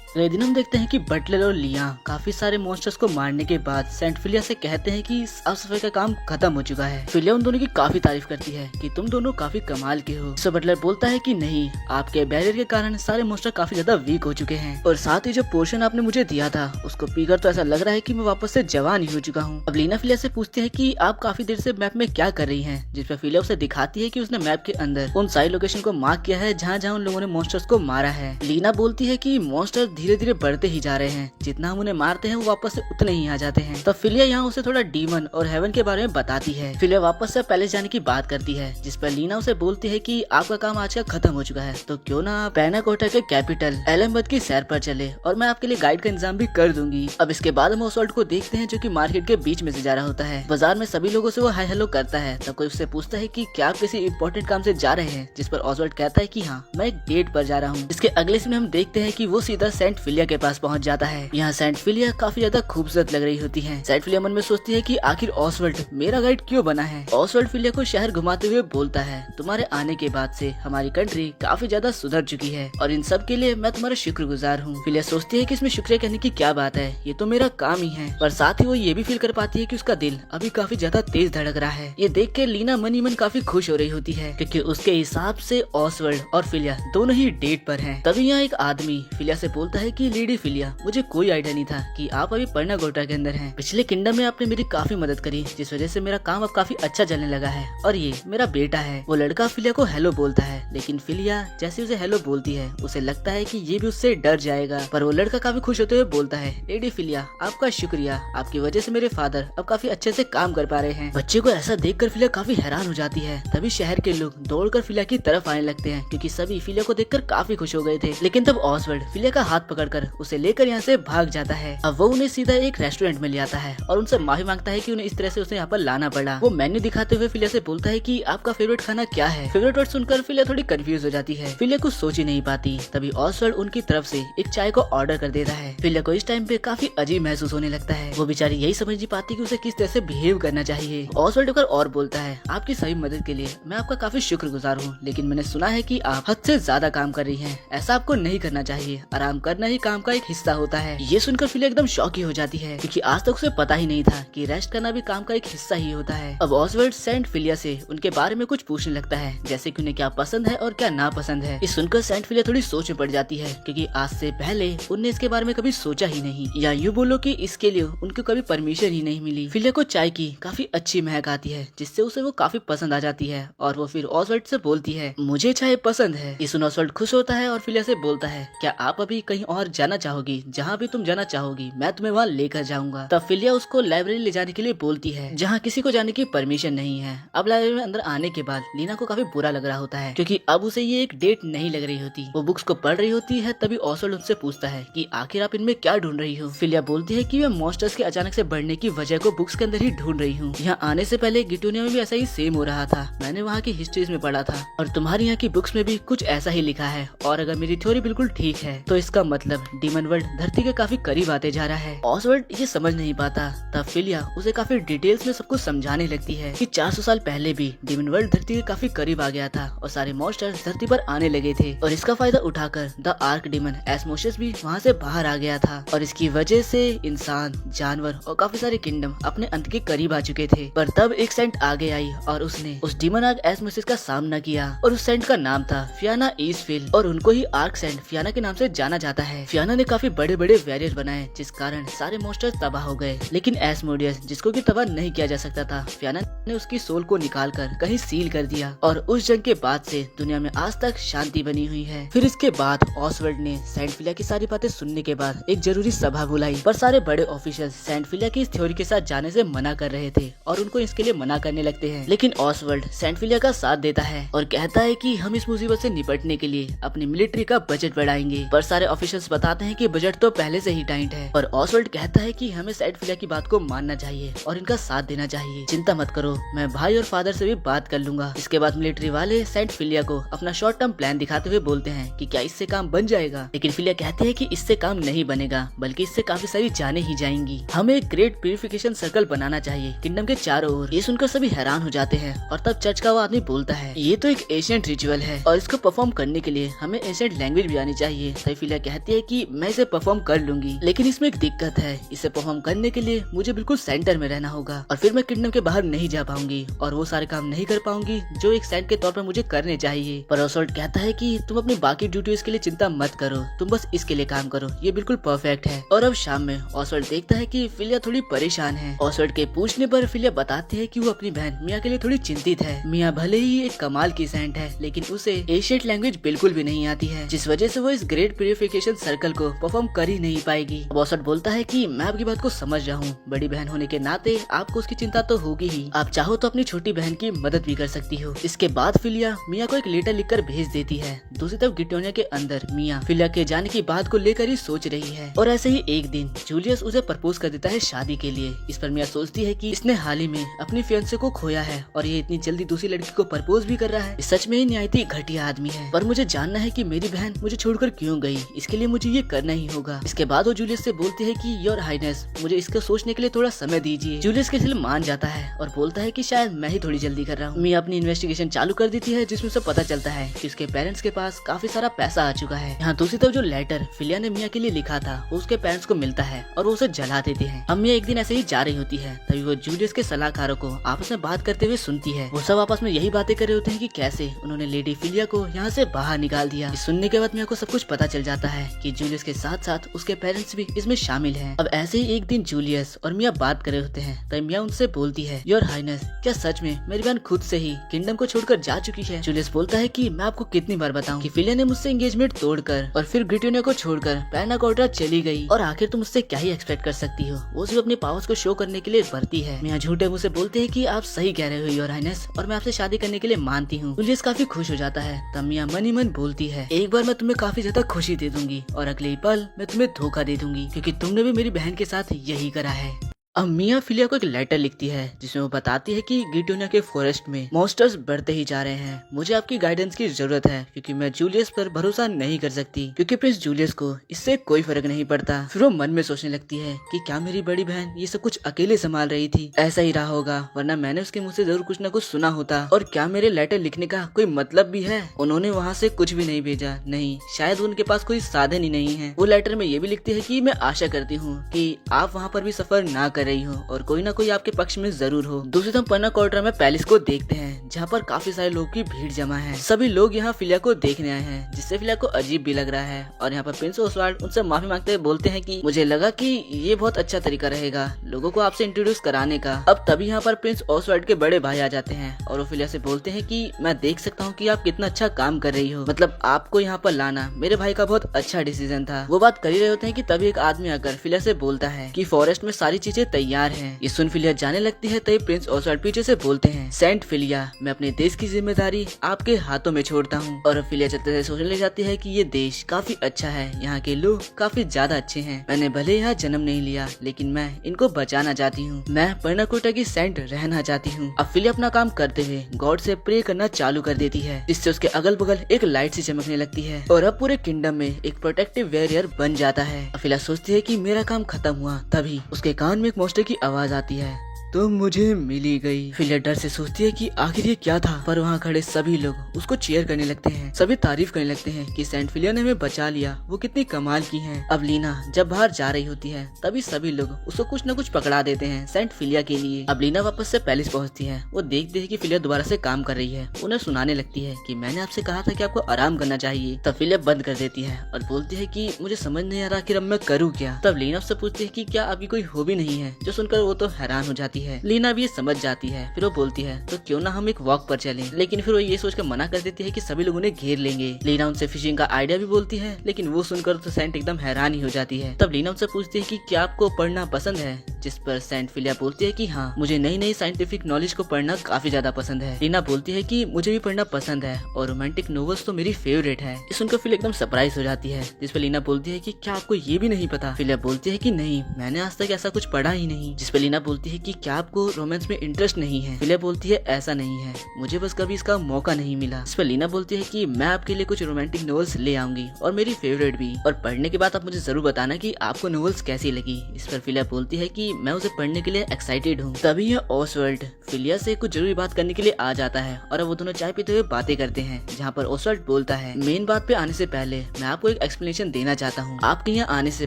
अगले दिन हम देखते हैं कि बटलर और लिया काफी सारे मॉन्स्टर्स को मारने के बाद सेंट फिलिया से कहते हैं कि साफ सफाई का काम खत्म हो चुका है। फिलिया उन दोनों की काफी तारीफ करती है कि तुम दोनों काफी कमाल के हो। सो बटलर बोलता है कि नहीं, आपके बैरियर के कारण सारे मॉन्स्टर काफी ज्यादा वीक हो चुके हैं और साथ ही जो पोर्शन आपने मुझे दिया था उसको पीकर तो ऐसा लग रहा है कि मैं वापस से जवान ही हो चुका हूँ। अब लीना फिलिया से पूछती है कि आप काफी देर से मैप में क्या कर रही है, जिसपे फिलिया उसे दिखाती है कि उसने मैप के अंदर उन सारी लोकेशन को मार्क किया है जहाँ जहाँ उन लोगों ने मॉन्स्टर्स को मारा है। लीना बोलती है कि मॉन्स्टर धीरे धीरे बढ़ते ही जा रहे हैं, जितना हम उन्हें मारते हैं वो वापस से उतने ही आ जाते हैं। तब फिलिया यहाँ उसे थोड़ा डीमन और हेवन के बारे में बताती है। फिलिया वापस से पैलेस जाने की बात करती है, जिस पर लीना उसे बोलती है कि आपका काम आज का खत्म हो चुका है, तो क्यों ना पैनाकोटा के कैपिटल एलमबद की सैर पर चले और मैं आपके लिए गाइड का इंतजाम भी कर दूंगी। अब इसके बाद हम ओसवाल्ड को देखते हैं जो कि मार्केट के बीच में से जा रहा होता है। बाजार में सभी लोगों से वो हाय हेलो करता है। तब कोई उससे पूछता है कि क्या आप किसी इंपॉर्टेंट काम से जा रहे हैं, जिस पर ओसवाल्ड कहता है कि हाँ, मैं एक डेट पर जा रहा हूँ। इसके अगले सीन में हम देखते हैं कि वो सीधा सेंट फिलिया के पास पहुँच जाता है। यहाँ सेंट फिलिया काफी ज्यादा खूबसूरत लग रही होती है। सेंट फिलिया मन में सोचती है कि आखिर ओसवाल्ड मेरा गाइड क्यों बना है। ओसवाल्ड फिलिया को शहर घुमाते हुए बोलता है, तुम्हारे आने के बाद से हमारी कंट्री काफी ज्यादा सुधर चुकी है और इन सब के लिए मैं तुम्हारा शुक्रगुजार हूँ। फिलिया सोचती है कि इसमें शुक्रिया कहने की क्या बात है, ये तो मेरा काम ही है। पर साथ ही वो ये भी फील कर पाती है कि उसका दिल अभी काफी ज्यादा तेज धड़क रहा है। ये देख के लीना मन ही मन काफी खुश हो रही होती है क्योंकि उसके हिसाब से ओसवाल्ड और फिलिया दोनों ही डेट पर हैं। तभी यहाँ एक आदमी फिलिया से बोलता है कि लेडी फिलिया, मुझे कोई आइडिया नहीं था कि आप अभी पैनाकोटा के अंदर हैं। पिछले किंगडम में आपने मेरी काफी मदद करी, जिस वजह से मेरा काम अब काफी अच्छा चलने लगा है और ये मेरा बेटा है। वो लड़का फिलिया को हेलो बोलता है, लेकिन फिलिया जैसे उसे हेलो बोलती है उसे लगता है कि ये भी उससे डर जाएगा। पर वो लड़का काफी खुश होते हुए बोलता है, लेडी फिलिया आपका शुक्रिया, आपकी वजह से मेरे फादर अब काफी अच्छे से काम कर पा रहे हैं। बच्चे को ऐसा देखकर फिलिया काफी हैरान हो जाती है। तभी शहर के लोग दौड़कर फिलिया की तरफ आने लगते हैं क्योंकि सभी फिलिया को देखकर काफी खुश हो गए थे। लेकिन तब ओसवाल्ड फिलिया का हाथ पकड़कर उसे लेकर यहाँ से भाग जाता है। अब वो उन्हें सीधा एक रेस्टोरेंट में ले आता है और उनसे माफी मांगता है कि उन्हें इस तरह से उसे यहाँ पर लाना पड़ा। वो मेन्यू दिखाते हुए फिलिया से बोलता है कि आपका फेवरेट खाना क्या है। फेवरेट वर्ड सुनकर फिलिया थोड़ी कंफ्यूज हो जाती है। फिलिया कुछ सोच ही नहीं पाती। तभी ओसवाल्ड उनकी तरफ से एक चाय को ऑर्डर कर देता है। फिलिया को इस टाइम पे काफी अजीब महसूस होने लगता है। वो बेचारी यही समझ नहीं पाती कि उसे किस तरह से बिहेव करना चाहिए। ओसवाल्ड और बोलता है, आपकी सही मदद के लिए मैं आपका काफी शुक्रगुजार हूँ, लेकिन मैंने सुना है कि आप हद से ज्यादा काम कर रही हैं। ऐसा आपको नहीं करना चाहिए, आराम करना ही काम का एक हिस्सा होता है। ये सुनकर फिलिया एकदम शॉक ही हो जाती है क्योंकि आज तक उसे पता ही नहीं था कि रेस्ट करना भी काम का एक हिस्सा ही होता है। अब ओसवाल्ड सेंट फिलिया से उनके बारे में कुछ पूछने लगता है, जैसे कि उन्हें क्या पसंद है और क्या नापसंद है। इस सुनकर सेंट फिलिया थोड़ी सोच में पड़ जाती है क्योंकि आज से पहले उनने इसके बारे में कभी सोचा ही नहीं, या यूँ बोलो कि इसके लिए उनको कभी परमिशन ही नहीं मिली। फिलिया को चाय की काफी अच्छी महक आती है जिससे उसे वो काफी पसंद आ जाती है और वो फिर ओसवाल्ड से बोलती है, मुझे चाय पसंद है। इस सुन ओसवाल्ड खुश होता है और फिलिया से बोलता है, क्या आप अभी कहीं और जाना चाहोगी? जहाँ भी तुम जाना चाहोगी मैं तुम्हें वहाँ लेकर जाऊंगा। तब फिलिया उसको लाइब्रेरी ले जाने के लिए बोलती है जहाँ किसी को जाने की परमिशन नहीं है। अब लाइब्रेरी में अंदर आने के बाद लीना को काफी बुरा लग रहा होता है क्योंकि अब उसे ये एक डेट नहीं लग रही होती। वो बुक्स को पढ़ रही होती है। तभी ओसवाल्ड उससे पूछता है कि आखिर आप इनमें क्या ढूंढ रही हो। फिलिया बोलती है कि मैं मॉन्स्टर्स के अचानक से बढ़ने की वजह को बुक्स के अंदर ही ढूंढ रही हूँ। यहाँ आने से पहले गिटोनिया में भी ऐसा ही सेम हो रहा था, मैंने वहाँ की हिस्ट्रीज में पढ़ा था और तुम्हारी यहाँ की बुक्स में भी कुछ ऐसा ही लिखा है। और अगर मेरी थ्योरी बिल्कुल ठीक है तो इसका मतलब डीमन वर्ल्ड धरती के काफी करीब आते जा रहा है। ऑसवर्ल्ड ये समझ नहीं पाता, तब फिलिया उसे काफी डिटेल्स में सब कुछ समझाने लगती है कि 400 साल पहले भी डीमन वर्ल्ड धरती के काफी करीब आ गया था और सारे मॉन्स्टर्स धरती पर आने लगे थे और इसका फायदा उठाकर द आर्क डीमन एस्मोसिस भी वहाँ से बाहर आ गया था और इसकी वजह से इंसान, जानवर और काफी सारे किंगडम अपने अंत के करीब आ चुके थे। पर तब एक सेंट आगे आई और उसने उस डीमन आर्क एस्मोसिस का सामना किया और उस सेंट का नाम था फियाना ईस्टफील्ड और उनको ही आर्क सेंट फियाना के नाम से जाना जाता है। फियाना ने काफी बड़े बड़े वॉरियर बनाए जिस कारण सारे मॉन्स्टर्स तबाह हो गए, लेकिन एस्मोडियस जिसको कि तबाह नहीं किया जा सकता था, फियाना ने उसकी सोल को निकालकर कहीं सील कर दिया और उस जंग के बाद से दुनिया में आज तक शांति बनी हुई है। फिर इसके बाद ऑसवर्ल्ड ने सेंट फिलिया की सारी बातें सुनने के बाद एक जरूरी सभा बुलाई, पर सारे बड़े ऑफिशियल सेंट फिलिया की इस थ्योरी के साथ जाने से मना कर रहे थे और उनको इसके लिए मना करने लगते हैं। लेकिन ऑसवर्ल्ड सेंट फिलिया का साथ देता है और कहता है कि हम इस मुसीबत से निपटने के लिए अपनी मिलिट्री का बजट बढ़ाएंगे। पर सारे ऑफिशियल्स बताते हैं कि बजट तो पहले से ही टाइट है, पर ऑसवर्ल्ड कहता है कि हमें सेंट फिलिया की बात को मानना चाहिए और इनका साथ देना चाहिए। चिंता मत करो, मैं भाई और फादर से भी बात कर लूंगा। इसके बाद मिलिट्री वाले सेंट फिलिया को अपना शॉर्ट टर्म प्लान दिखाते हुए बोलते हैं कि क्या इससे काम बन जाएगा, लेकिन फिलिया कहते हैं कि इससे काम नहीं बनेगा, बल्कि इससे काफी सारी जाने ही जाएंगी। हमें एक ग्रेट प्यूरिफिकेशन सर्कल बनाना चाहिए किंगडम के चारों ओर। ये सुनकर सभी हैरान हो जाते हैं और तब चर्च का वो आदमी बोलता है ये तो एक एशियंट रिचुअल है और इसको परफॉर्म करने के लिए हमें एशियंट लैंग्वेज भी आनी चाहिए। तब फिलिया कहती है कि मैं इसे परफॉर्म कर लूंगी, लेकिन इसमें एक दिक्कत है, इसे परफॉर्म करने के लिए मुझे बिल्कुल सेंटर में रहना होगा और फिर मैं किंगडम के बाहर नहीं जा पाऊंगी और वो सारे काम नहीं कर पाऊंगी जो एक सेंट के तौर पर मुझे करने चाहिए। पर ऑसवर्ल्ड कहता है कि तुम अपनी बाकी ड्यूटीज के लिए चिंता मत करो, तुम बस इसके लिए काम करो, ये बिल्कुल परफेक्ट है। और अब शाम में ऑसवर्ल्ड देखता है कि फिलिया थोड़ी परेशान है। ऑसवर्ल्ड के पूछने पर फिलिया बताती है कि वो अपनी बहन मिया के लिए थोड़ी चिंतित है। मिया भले ही एक कमाल की सेंट है, लेकिन उसे एशियंट लैंग्वेज बिल्कुल भी नहीं आती है, जिस वजह से वो इस ग्रेट प्यूरिफिकेशन सर्कल को परफॉर्म कर ही नहीं पाएगी। ऑसवर्ल्ड बोलता है कि मैं आपकी बात को समझ रहा हूँ, बड़ी बहन होने के नाते आपको उसकी चिंता तो होगी ही, आप चाहो तो अपनी छोटी बहन की मदद भी कर सकती हो। इसके बाद फिलिया मिया को एक लेटर लिखकर भेज देती है। दूसरी तरफ गिटोनिया के अंदर मिया फिलिया के जाने की बात को लेकर ही सोच रही है और ऐसे ही एक दिन जूलियस उसे प्रपोज कर देता है शादी के लिए। इस पर मिया सोचती है कि इसने हाल ही में अपनी फियांसे को खोया है और ये इतनी जल्दी दूसरी लड़की को प्रपोज भी कर रहा है, सच में ही निहायती घटिया आदमी है। पर मुझे जानना है कि मेरी बहन मुझे छोड़कर क्यों गई, इसके लिए मुझे ये करना ही होगा। इसके बाद वो जूलियस से बोलती है कि योर हाइनेस मुझे इसको सोचने के लिए थोड़ा समय दीजिए। जूलियस के दिल मान जाता है और बोलता है कि शायद मैं ही थोड़ी जल्दी कर रहा हूँ। मिया अपनी इन्वेस्टिगेशन चालू कर देती है जिसमें से पता चलता है कि उसके पेरेंट्स के पास काफी सारा पैसा आ चुका है। यहाँ दूसरी तरफ जो लेटर फिलिया ने मिया के लिए लिखा था वो उसके पेरेंट्स को मिलता है और वो उसे जला देते हैं। अब मिया एक दिन ऐसे ही जा रही होती है, तभी वो जूलियस के सलाहकारों को आपस में बात करते हुए सुनती है। वो सब आपस में यही बातें कर रहे होते हैं कि कैसे उन्होंने लेडी फिलिया को यहाँ से बाहर निकाल दिया। सुनने के बाद मिया को सब कुछ पता चल जाता है कि जूलियस के साथ साथ उसके पेरेंट्स भी इसमें शामिल हैं। अब ऐसे ही एक दिन जूलियस और मिया बात कर रहे होते हैं, तभी मिया उनसे बोलती है योर हाइनेस क्या सच में मेरी बहन खुद से ही किंगडम को छोड़कर जा चुकी है। जूलियस बोलता है कि मैं आपको कितनी बार बताऊं कि फिलिया ने मुझसे एंगेजमेंट तोड़कर और फिर ग्रिटोनिया को छोड़कर पैना कोर्टा चली गई और आखिर तुम मुझसे क्या ही एक्सपेक्ट कर सकती हो, वो सिर्फ अपने पावर्स को शो करने के लिए भरती है। मिया झूठे मुंह से बोलते हैं कि आप सही कह रहे हो योर हाइनेस और मैं आपसे शादी करने के लिए मानती हूँ। जूलियस काफी खुश हो जाता है। तब मिया मन ही मन बोलती है एक बार मैं तुम्हें काफी ज्यादा खुशी दे दूंगी और अगले ही पल मैं तुम्हें धोखा दे दूंगी, क्योंकि तुमने भी मेरी बहन के साथ यही करा है। अब मिया फिलिया को एक लेटर लिखती है जिसमें वो बताती है कि गिटोनिया के फॉरेस्ट में मॉन्स्टर्स बढ़ते ही जा रहे हैं, मुझे आपकी गाइडेंस की जरूरत है क्योंकि मैं जूलियस पर भरोसा नहीं कर सकती, क्योंकि प्रिंस जूलियस को इससे कोई फर्क नहीं पड़ता। फिर वो मन में सोचने लगती है कि क्या मेरी बड़ी बहन ये सब कुछ अकेले संभाल रही थी, ऐसा ही रहा होगा, वरना मैंने उसके मुँह से जरूर कुछ न कुछ सुना होता। और क्या मेरे लेटर लिखने का कोई मतलब भी है, उन्होंने वहाँ से कुछ भी नहीं भेजा, नहीं शायद उनके पास कोई साधन ही नहीं है। वो लेटर में ये भी लिखती है कि मैं आशा करती हूँ कि आप वहाँ पर भी सफर ना कर रही हो और कोई ना कोई आपके पक्ष में जरूर हो। दूसरी तरफ पन्ना कोर्टा में पैलेस को देखते हैं जहाँ पर काफी सारे लोग की भीड़ जमा है। सभी लोग यहाँ फिलिया को देखने आए हैं, जिससे फिलिया को अजीब भी लग रहा है। और यहाँ पर प्रिंस ओसवाल्ड उनसे माफी मांगते हुए बोलते हैं कि मुझे लगा कि ये बहुत अच्छा तरीका रहेगा लोगों को आपसे इंट्रोड्यूस कराने का। अब तभी यहाँ पर प्रिंस ओसवाल्ड के बड़े भाई आ जाते हैं और वो फिलिया से बोलते हैं कि मैं देख सकता हूँ कि आप कितना अच्छा काम कर रही हो, मतलब आपको यहाँ पर लाना मेरे भाई का बहुत अच्छा डिसीजन था। वो बात कर ही रहे होते हैं कि तभी एक आदमी आकर फिलिया से बोलता है कि फॉरेस्ट में सारी चीजें तैयार हैं। ये सुन फिलिया जाने लगती है तभी प्रिंस ओसवाल्ड पीछे से बोलते हैं, सेंट फिलिया, मैं अपने देश की जिम्मेदारी आपके हाथों में छोड़ता हूँ। और अब फिलिया चलते चलते सोचने लग जाती है कि ये देश काफी अच्छा है, यहाँ के लोग काफी ज्यादा अच्छे हैं। मैंने भले यहाँ जन्म नहीं लिया लेकिन मैं इनको बचाना चाहती हूँ। मैं पर्नाकोटा की सेंट रहना चाहती हूँ। अब फिलिया अपना काम करते हुए गॉड से प्रे करना चालू कर देती है, जिससे उसके अगल बगल एक लाइट सी चमकने लगती है और अब पूरे किंगडम में एक प्रोटेक्टिव बैरियर बन जाता है। फिलिया सोचती है कि मेरा काम खत्म हुआ, तभी उसके कान में एक मॉन्स्टर की आवाज आती है, तो मुझे मिली गई। फिलिया डर से सोचती है कि आखिर ये क्या था, पर वहाँ खड़े सभी लोग उसको चीयर करने लगते हैं। सभी तारीफ करने लगते हैं कि सेंट फिलिया ने हमें बचा लिया, वो कितनी कमाल की है। अब लीना जब बाहर जा रही होती है तभी सभी लोग उसको कुछ न कुछ पकड़ा देते हैं सेंट फिलिया के लिए। अब लीना वापस से पैलेस पहुँचती है। वो देखती है कि फिलिया दोबारा से काम कर रही है। उन्हें सुनाने लगती है कि मैंने आपसे कहा था कि आपको आराम करना चाहिए। तब फिलिया बंद कर देती है और बोलती है कि मुझे समझ नहीं आ रहा कि अब मैं करूँ क्या। तब लीना उससे पूछती है कि क्या आपकी कोई हॉबी नहीं है, जो सुनकर वो तो हैरान हो जाती है। लीना भी समझ जाती है। फिर वो बोलती है, तो क्यों ना हम एक वॉक पर चलें। लेकिन फिर वो ये सोचकर मना कर देती है कि सभी लोग उन्हें घेर लेंगे। लीना उनसे फिशिंग का आइडिया भी बोलती है, लेकिन वो सुनकर तो सेंट एकदम हैरान ही हो जाती है। तब लीना उनसे पूछती है कि क्या आपको पढ़ना पसंद है, जिस पर सेंट फिलिया बोलती है कि हाँ, मुझे नई नई साइंटिफिक नॉलेज को पढ़ना काफी ज्यादा पसंद है। लीना बोलती है कि मुझे भी पढ़ना पसंद है और रोमांटिक नॉवेल्स तो मेरी फेवरेट है। ये सुनकर फिलिया एकदम सरप्राइज हो जाती है, जिस पर लीना बोलती है कि क्या आपको ये भी नहीं पता। फिलिया बोलती है कि नहीं, मैंने आज तक ऐसा कुछ पढ़ा ही नहीं। जिस पर लीना बोलती है कि क्या आपको रोमांस में इंटरेस्ट नहीं है। फिलिया बोलती है ऐसा नहीं है, मुझे बस कभी इसका मौका नहीं मिला। इस पर लीना बोलती है कि मैं आपके लिए कुछ रोमांटिक नॉवेल्स ले आऊंगी और मेरी फेवरेट भी, और पढ़ने के बाद आप मुझे जरूर बताना कि आपको नॉवेल्स कैसी लगी। इस पर फिलिया बोलती है कि मैं उसे पढ़ने के लिए एक्साइटेड हूँ। तभी यह ओसवाल्ड फिलिया से कुछ जरूरी बात करने के लिए आ जाता है और अब वो दोनों चाय पीते हुए बातें करते हैं, जहाँ पर ओसवाल्ड बोलता है, मेन बात पे आने से पहले मैं आपको एक एक्सप्लेनेशन देना चाहता हूँ। आपके यहाँ आने से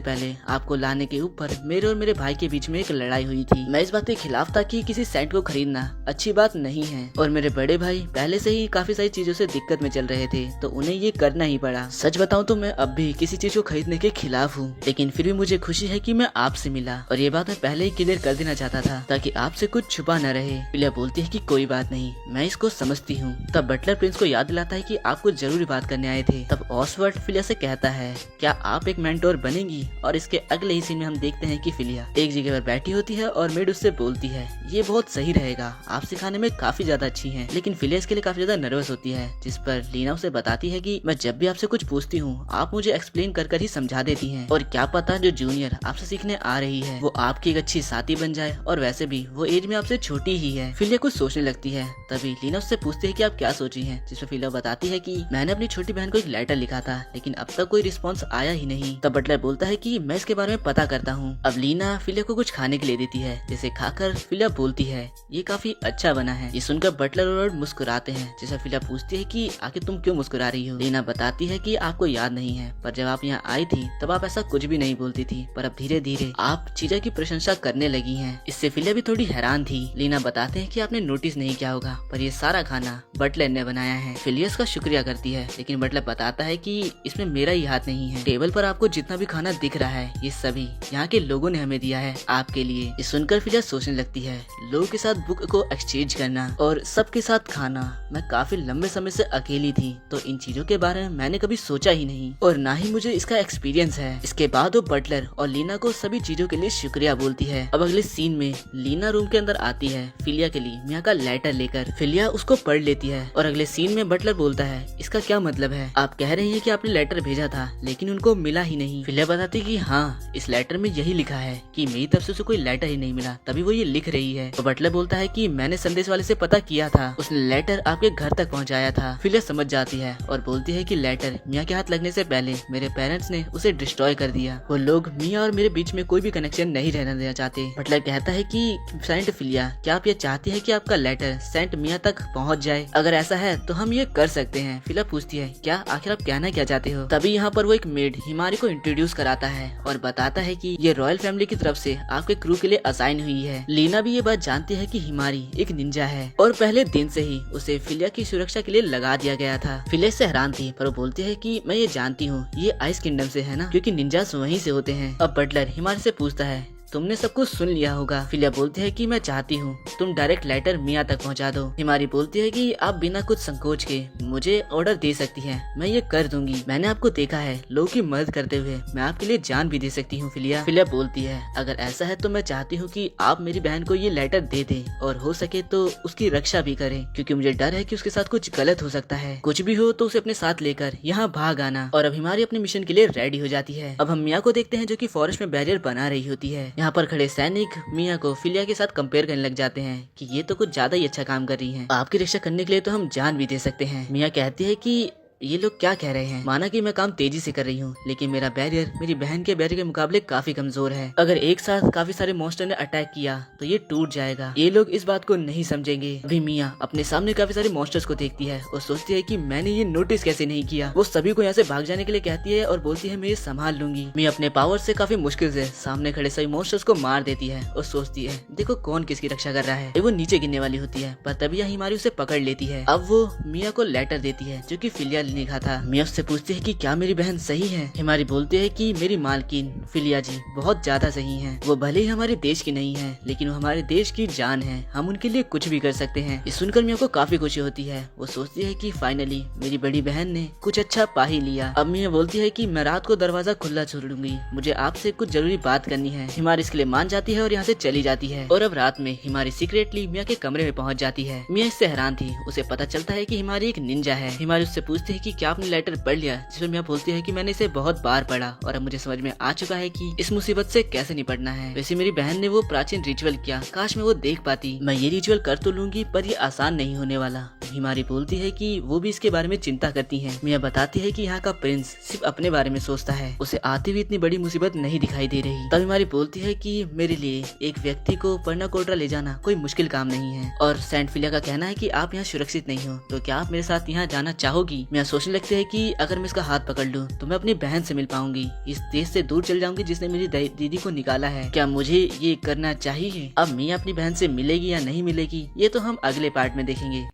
पहले आपको लाने के ऊपर मेरे और मेरे भाई के बीच में एक लड़ाई हुई थी। मैं इस बात के खिलाफ था कि किसी सेंट को खरीदना अच्छी बात नहीं है, और मेरे बड़े भाई पहले से ही काफी सारी चीजों से दिक्कत में चल रहे थे, तो उन्हें ये करना ही पड़ा। सच बताऊं तो मैं अब भी किसी चीज को खरीदने के खिलाफ हूँ, लेकिन फिर भी मुझे खुशी है कि मैं आपसे मिला, और ये बात मैं पहले ही क्लियर कर देना चाहता था ताकि आपसे कुछ छुपा न रहे। फिलिया बोलती है कि कोई बात नहीं, मैं इसको समझती हूँ। तब बटलर प्रिंस को याद दिलाता है कि आप कुछ जरूरी बात करने आए थे। तब ओसवाल्ड फिलिया से कहता है, क्या आप एक मेंटोर बनेंगी। और इसके अगले ही सीन में हम देखते हैं कि फिलिया एक जगह पर बैठी होती है और मेड उससे बोलती है, ये बहुत सही रहेगा, आप सिखाने में काफी ज्यादा अच्छी हैं। लेकिन फिलिया इसके लिए काफी ज्यादा नर्वस होती है, जिस पर लीना उसे बताती है कि मैं जब भी आपसे कुछ पूछती हूँ आप मुझे एक्सप्लेन कर कर ही समझा देती हैं, और क्या पता जो जूनियर आपसे सीखने आ रही है वो आपकी एक अच्छी साथी बन जाए, और वैसे भी वो एज में आपसे छोटी ही है। फिलिया कुछ सोचने लगती है, तभी लीना उससे पूछती है कि आप क्या सोची हैं, जिसमें फिलिया बताती है कि मैंने अपनी छोटी बहन को एक लेटर लिखा था, लेकिन अब तक कोई रिस्पॉन्स आया ही नहीं। तब बटलर बोलता है कि मैं इसके बारे में पता करता हूँ। अब लीना फिलिया को कुछ खाने के लिए देती है, जिसे खाकर फिलिया बोलती है, ये काफी अच्छा बना है। ये सुनकर बटलर और मुस्कुराते हैं, जिसे फिलिया पूछती है कि आखिर तुम क्यों मुस्कुरा रही हो। लीना बताती है कि आपको याद नहीं है, पर जब आप यहाँ आई थी तब आप ऐसा कुछ भी नहीं बोलती थी, पर अब धीरे धीरे आप चीजों की प्रशंसा करने लगी हैं। इससे फिलिया भी थोड़ी हैरान थी। लीना बताते हैं कि आपने नोटिस नहीं किया होगा, पर ये सारा खाना बटलर ने बनाया है। फिलिया इसका शुक्रिया करती है, लेकिन बटलर बताता है कि इसमें मेरा ही हाथ नहीं है। टेबल पर आपको जितना भी खाना दिख रहा है ये सभी यहाँ के लोगों ने हमें दिया है आपके लिए। ये सुनकर फिलिया सोचने लगती है, लोगों के साथ बुक को एक्सचेंज करना और सबके साथ खाना। मैं काफी लंबे समय से अकेली थी, तो इन चीजों के बारे में मैंने कभी सोचा ही नहीं, और ना ही मुझे इसका एक्सपीरियंस है। इसके बाद वो बटलर और लीना को सभी चीजों के लिए शुक्रिया बोलती है। अब अगले सीन में लीना रूम के अंदर आती है फिलिया के लिए मिया का लेटर लेकर। फिलिया उसको पढ़ लेती है, और अगले सीन में बटलर बोलता है, इसका क्या मतलब है। आप कह रही हैं कि आपने लेटर भेजा था लेकिन उनको मिला ही नहीं। फिलिया बताती कि हाँ, इस लेटर में यही लिखा है कि मेरी तरफ से उसे कोई लेटर ही नहीं मिला, तभी वो ये लिख रही है। तो बटलर बोलता है कि मैंने संदेश वाले से पता किया था, उसने लेटर आपके घर तक पहुंचाया था। फिलिया समझ जाती है और बोलती है कि लेटर मिया के हाथ लगने से पहले मेरे पेरेंट्स ने उसे डिस्ट्रॉय कर दिया। वो लोग मिया और मेरे बीच में कोई भी कनेक्शन नहीं रहने देना चाहते। बटलर कहता है कि सेंट फिलिया, क्या आप ये चाहती है कि आपका लेटर सेंट मिया तक पहुंच जाए। अगर ऐसा है तो हम ये कर सकते हैं। फिलिया पूछती है, क्या आखिर आप कहना क्या चाहते हो। तभी यहाँ पर वो एक मेड हिमारी को इंट्रोड्यूस कराता है और बताता है कि ये रॉयल फैमिली की तरफ से आपके क्रू के लिए असाइन हुई है। लीना भी ये बात जानती है कि हिमारी एक निंजा है और पहले दिन से ही उसे फिलिया की सुरक्षा के लिए लगा दिया गया था। फिलिया से हैरान थी, पर वो बोलती है कि मैं ये जानती हूँ, ये आइस किंगडम से है ना, क्योंकि निंजास वहीं से होते हैं। अब बटलर हिमारी से पूछता है, तुमने सब कुछ सुन लिया होगा। फिलिया बोलती है कि मैं चाहती हूँ तुम डायरेक्ट लेटर मिया तक पहुँचा दो। हिमारी बोलती है कि आप बिना कुछ संकोच के मुझे ऑर्डर दे सकती है, मैं ये कर दूंगी। मैंने आपको देखा है लोगों की मदद करते हुए, मैं आपके लिए जान भी दे सकती हूँ। फिलिया बोलती है अगर ऐसा है तो मैं चाहती हूँ कि आप मेरी बहन को ये लेटर दे दे और हो सके तो उसकी रक्षा भी करें, क्योंकि मुझे डर है कि उसके साथ कुछ गलत हो सकता है। कुछ भी हो तो उसे अपने साथ लेकर यहाँ भाग आना। और अब हिमारी अपने मिशन के लिए रेडी हो जाती है। अब हम मिया को देखते हैं जो कि फॉरेस्ट में बैरियर बना रही होती है। यहाँ पर खड़े सैनिक मिया को फिलिया के साथ कंपेयर करने लग जाते हैं कि ये तो कुछ ज्यादा ही अच्छा काम कर रही है, आपकी रक्षा करने के लिए तो हम जान भी दे सकते हैं। मिया कहती है कि ये लोग क्या कह रहे हैं, माना कि मैं काम तेजी से कर रही हूँ लेकिन मेरा बैरियर मेरी बहन के बैरियर के मुकाबले काफी कमजोर है। अगर एक साथ काफी सारे मॉन्स्टर ने अटैक किया तो ये टूट जाएगा। ये लोग इस बात को नहीं समझेंगे। अभी मिया अपने सामने काफी सारे मॉन्स्टर्स को देखती है और सोचती है कि मैंने ये नोटिस कैसे नहीं किया। वो सभी को यहाँ से भाग जाने के लिए कहती है और बोलती है मैं ये संभाल लूंगी। मिया अपने पावर से काफी मुश्किल से सामने खड़े सभी मॉन्स्टर्स को मार देती है और सोचती है देखो कौन किसकी रक्षा कर रहा है। वो नीचे गिरने वाली होती है पर तभी हिमारी उसे पकड़ लेती है। अब वो मिया को लेटर देती है जो कि फिलिया ने लिखा था। मिया उससे पूछती है कि क्या मेरी बहन सही है। हिमारी बोलती है कि मेरी मालकिन फिलिया जी बहुत ज्यादा सही हैं। वो भले ही हमारे देश की नहीं है लेकिन वो हमारे देश की जान है, हम उनके लिए कुछ भी कर सकते हैं। ये सुनकर मिया को काफी खुशी होती है। वो सोचती है कि फाइनली मेरी बड़ी बहन ने कुछ अच्छा पा ही लिया। अब मिया बोलती है कि मैं रात को दरवाजा खुला छोड़ूंगी, मुझे आपसे कुछ जरूरी बात करनी है। हिमारी इसके लिए मान जाती है और यहाँ से चली जाती है। और अब रात में हिमारी सीक्रेटली मिया के कमरे में पहुँच जाती है। मिया इससे हैरान थी। उसे पता चलता है कि हिमारी एक निंजा है। हिमारी उससे पूछती है कि क्या आपने लेटर पढ़ लिया, जिसमें मिया बोलती है कि मैंने इसे बहुत बार पढ़ा और अब मुझे समझ में आ चुका है कि इस मुसीबत से कैसे निपटना है। वैसे मेरी बहन ने वो प्राचीन रिचुअल किया, काश मैं वो देख पाती। मैं ये रिचुअल कर तो लूंगी पर ये आसान नहीं होने वाला। हिमारी बोलती है कि वो भी इसके बारे में चिंता करती है। मिया बताती है कि यहाँ का प्रिंस सिर्फ अपने बारे में सोचता है, उसे आते हुए इतनी बड़ी मुसीबत नहीं दिखाई दे रही। तब हिमारी बोलती है कि मेरे लिए एक व्यक्ति को पर्नाकोटा ले जाना कोई मुश्किल काम नहीं है और सेंट फिलिया का कहना है कि आप यहाँ सुरक्षित नहीं हो, तो क्या आप मेरे साथ यहाँ जाना चाहोगी। मिया सोचने लगते है कि अगर मैं इसका हाथ पकड़ लूं तो मैं अपनी बहन से मिल पाऊंगी, इस देश से दूर चल जाऊंगी जिसने मेरी दीदी को निकाला है। क्या मुझे ये करना चाहिए। अब मिया अपनी बहन से मिलेगी या नहीं मिलेगी ये तो हम अगले पार्ट में देखेंगे।